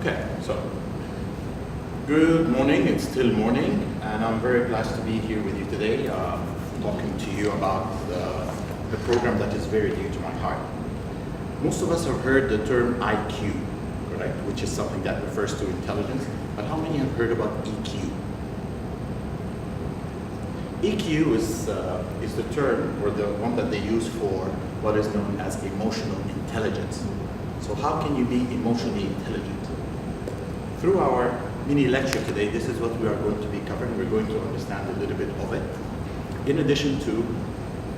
Okay, so good morning. It's still morning, and I'm very blessed to be here with you today, talking to you about the program that is very dear to my heart. Most of us have heard the term IQ, correct? Which is something that refers to intelligence. But how many have heard about EQ? EQ is the term or the one that they use for what is known as emotional intelligence. So how can you be emotionally intelligent? Through our mini lecture today, this is what we are going to be covering. We're going to understand a little bit of it. In addition to,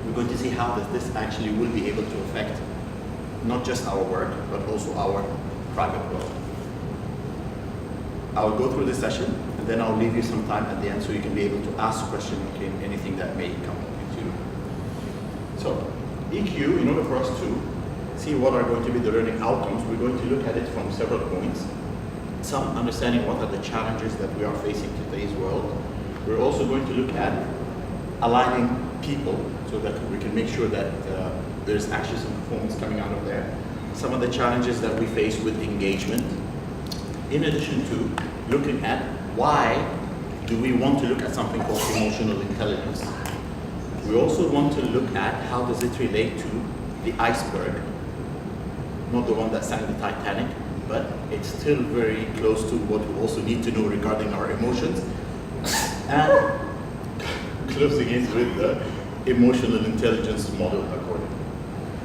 we're going to see how this actually will be able to affect not just our work, but also our private world. I'll go through this session, and then I'll leave you some time at the end so you can be able to ask questions, okay, anything that may come up into you. So, EQ, in order for us to see what are going to be the learning outcomes, we're going to look at it from several points. Some understanding what are the challenges that we are facing in today's world. We're also going to look at aligning people so that we can make sure that there's actually some performance coming out of there. Some of the challenges that we face with engagement. In addition to looking at why do we want to look at something called emotional intelligence. We also want to look at how does it relate to the iceberg, not the one that sank the Titanic, but it's still very close to what we also need to know regarding our emotions. And closing it with the emotional intelligence model accordingly.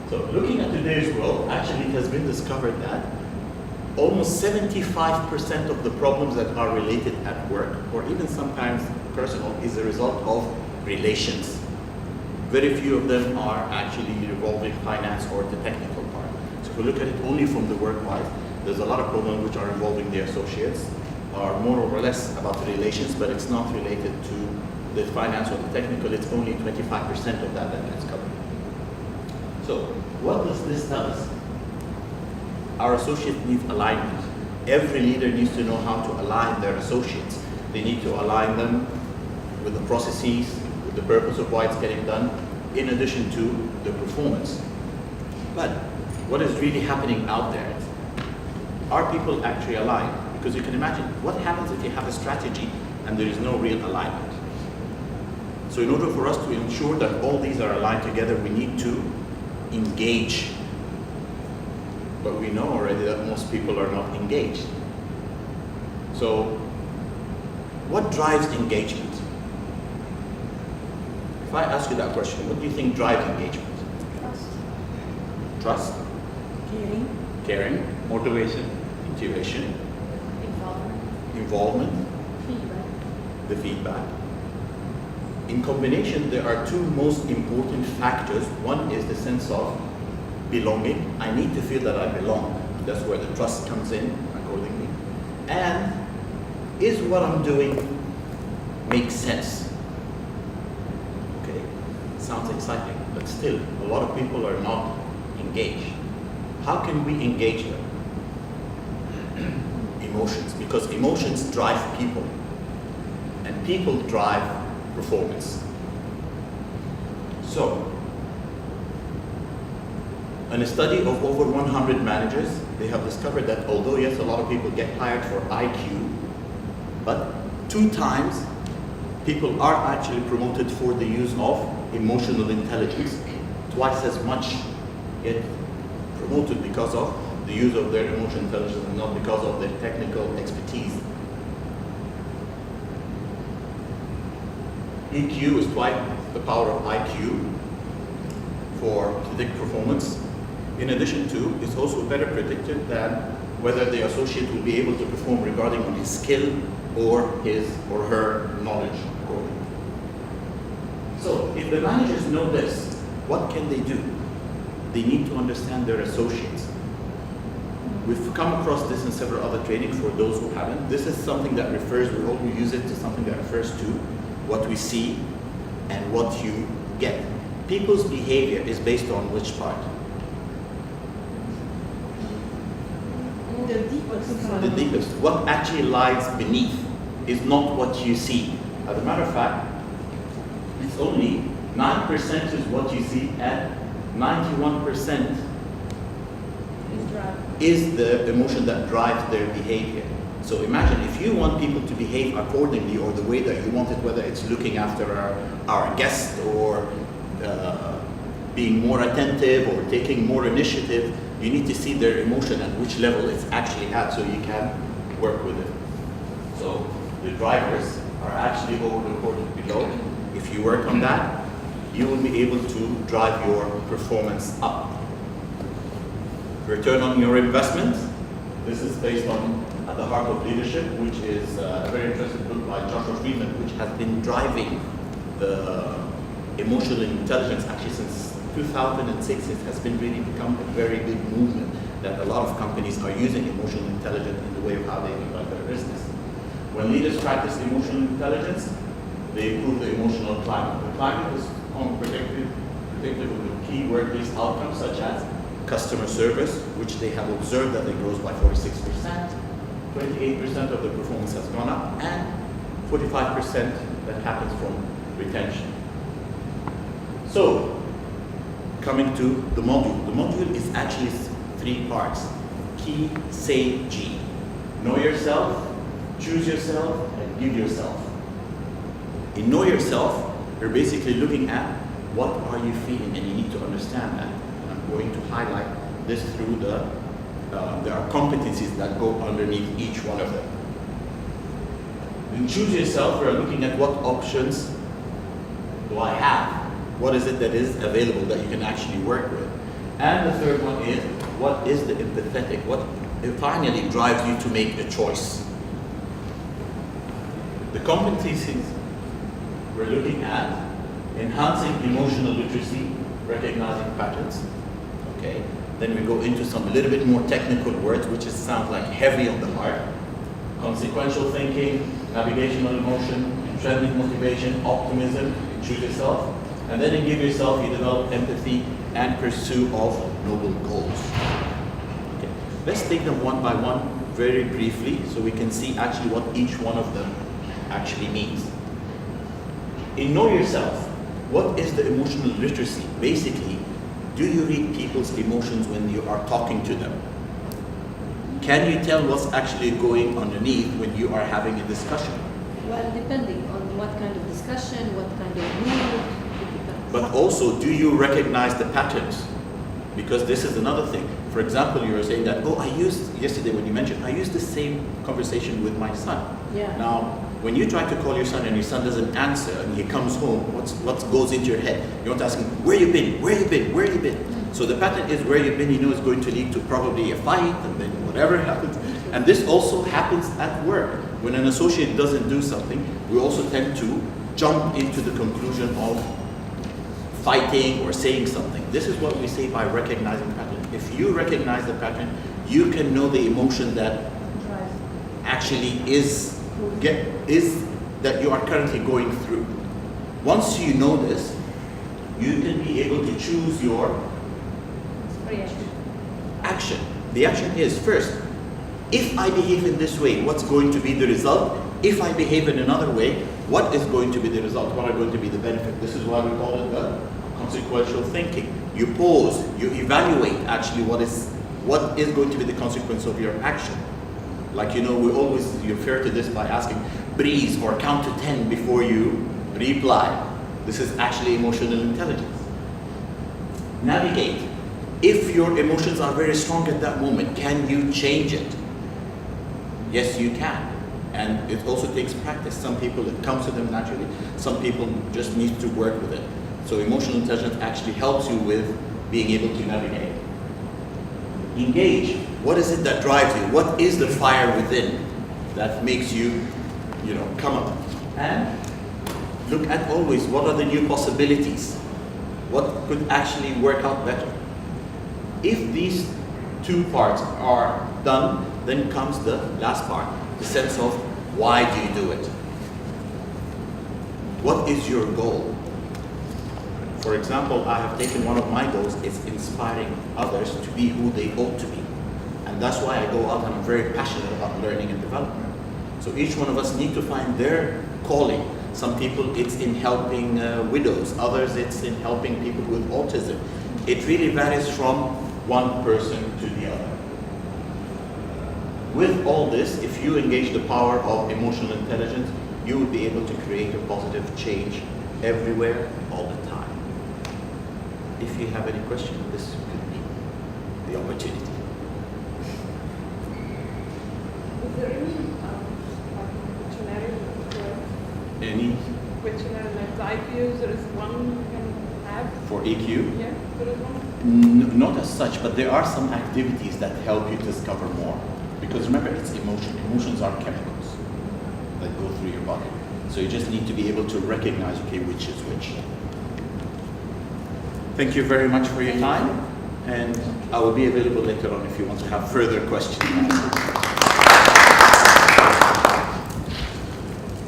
So looking at today's world, actually it has been discovered that almost 75% of the problems that are related at work, or even sometimes personal, is a result of relations. Very few of them are actually involving finance or the technical part. So if we look at it only from the work-wise, there's a lot of problems which are involving the associates, are more or less about the relations, but it's not related to the finance or the technical. It's only 25% of that gets covered. So what does this tell us? Our associate needs alignment. Every leader needs to know how to align their associates. They need to align them with the processes, with the purpose of why it's getting done, in addition to the performance. But what is really happening out there? Are people actually aligned? Because you can imagine what happens if you have a strategy and there is no real alignment. So in order for us to ensure that all these are aligned together, we need to engage. But we know already that most people are not engaged. So what drives engagement? If I ask you that question, what do you think drives engagement? Trust? Caring? Motivation. Motivation? Involvement? The feedback. In combination, there are two most important factors. One is the sense of belonging. I need to feel that I belong. That's where the trust comes in accordingly. And is what I'm doing make sense? Okay, sounds exciting, but still, a lot of people are not engaged. How can we engage them? Emotions, because emotions drive people, and people drive performance. So, in a study of over 100 managers, they have discovered that although yes, a lot of people get hired for IQ, but 2 times people are actually promoted for the use of emotional intelligence. Twice as much get promoted because of the use of their emotional intelligence and not because of their technical expertise. EQ is twice the power of IQ for predict performance. In addition to, it's also better predicted than whether the associate will be able to perform regarding on his skill or his or her knowledge accordingly. So if the managers know this, what can they do? They need to understand their associates. We've come across this in several other trainings for those who haven't. This is something that refers, we use it to something that refers to what we see and what you get. People's behavior is based on which part? The deepest. The deepest. What actually lies beneath is not what you see. As a matter of fact, it's only 9% is what you see and 91% is the emotion that drives their behavior. So imagine if you want people to behave accordingly or the way that you want it, whether it's looking after our guests or being more attentive or taking more initiative, you need to see their emotion and which level it's actually at so you can work with it. So the drivers are actually all recorded below. If you work on that, you will be able to drive your performance up. Return on your investment. This is based on At the Heart of Leadership, which is a very interesting book by Joshua Friedman, which has been driving the emotional intelligence actually since 2006. It has been really become a very big movement that a lot of companies are using emotional intelligence in the way of how they conduct their business. When leaders practice emotional intelligence, they improve the emotional climate. The climate is predicted with the key workplace outcomes such as customer service, which they have observed that it grows by 46%, 28% of the performance has gone up, and 45% that happens from retention. So, coming to the module. The module is actually 3 parts. Key, say, G. Know yourself, choose yourself, and give yourself. In know yourself, you're basically looking at what are you feeling, and you need to understand that. And I'm going to highlight this through there are competencies that go underneath each one of them. In choose yourself, we're looking at what options do I have? What is it that is available that you can actually work with? And the third one is, what is the empathetic? What finally drives you to make a choice? The competencies we're looking at: enhancing emotional literacy, recognizing patterns. Okay. Then we go into some little bit more technical words, which sound like heavy on the heart. Consequential thinking, navigational emotion, intrinsic motivation, optimism, choose yourself. And then in give yourself, you develop empathy and pursuit of noble goals. Okay. Let's take them one by one very briefly so we can see actually what each one of them actually means. In know yourself, what is the emotional literacy? Basically, do you read people's emotions when you are talking to them? Can you tell what's actually going underneath when you are having a discussion? Well, depending on what kind of discussion, what kind of mood. But also, do you recognize the patterns? Because this is another thing. For example, you were saying that, oh, yesterday when you mentioned, I used the same conversation with my son. Yeah. Now, when you try to call your son and your son doesn't answer and he comes home, what goes into your head? You want to ask him, where you been? Where you been? Where you been? So the pattern is where you've been, you know, is going to lead to probably a fight and then whatever happens. And this also happens at work. When an associate doesn't do something, we also tend to jump into the conclusion of fighting or saying something. This is what we say by recognizing pattern. If you recognize the pattern, you can know the emotion that actually is that you are currently going through. Once you know this, you can be able to choose your action. The action is, first, if I behave in this way, what's going to be the result? If I behave in another way, what is going to be the result? What are going to be the benefit? This is why we call it the consequential thinking. You pause, you evaluate actually what is going to be the consequence of your action. Like, you know, we always refer to this by asking, breathe or count to 10 before you reply. This is actually emotional intelligence. Navigate. If your emotions are very strong at that moment, can you change it? Yes, you can. And it also takes practice. Some people, it comes to them naturally. Some people just need to work with it. So emotional intelligence actually helps you with being able to navigate. Engage. What is it that drives you? What is the fire within that makes you, come up? And look at always what are the new possibilities? What could actually work out better? If these two parts are done, then comes the last part, the sense of why do you do it? What is your goal? For example, I have taken one of my goals is inspiring others to be who they ought to be. And that's why I go out and I'm very passionate about learning and development. So each one of us need to find their calling. Some people it's in helping widows, others it's in helping people with autism. It really varies from one person to the other. with all this, if you engage the power of emotional intelligence, you will be able to create a positive change everywhere, all the time. If you have any question, this could be the opportunity. Is there any questionnaire for Any questionnaire like the IQs? There is one you can have. for EQ? Yeah, there is one. Not as such, but there are some activities that help you discover more. Because remember, it's emotion. Emotions are chemicals that go through your body. So you just need to be able to recognize, okay, which is which. Thank you very much for your time. And I will be available later on if you want to have further questions.